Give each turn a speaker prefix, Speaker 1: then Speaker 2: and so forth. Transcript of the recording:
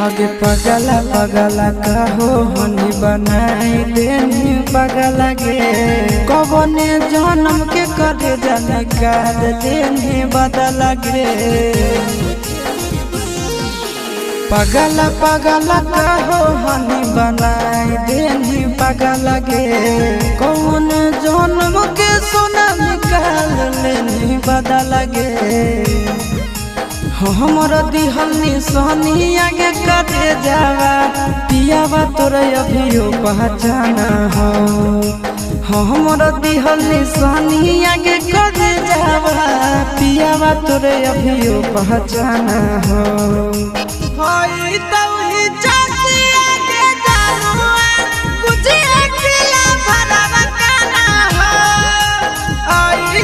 Speaker 1: आगे पगला पगला कहो हनी बनाई देनी पगला गे कबने जन्म के करे जाने काल देनी बदला गे पगला पगला कहो हनी बनाई देनी पगला गे कौन जन्म के सोना निकाल लेनी बदला गे हमर दिहल निशानी आगे कटे जावा पियावा तोरे अभियो पहचाना हो हमर दिहल निशानी आगे कटे जावा पियावा तोरे अभियो पहचाना हो।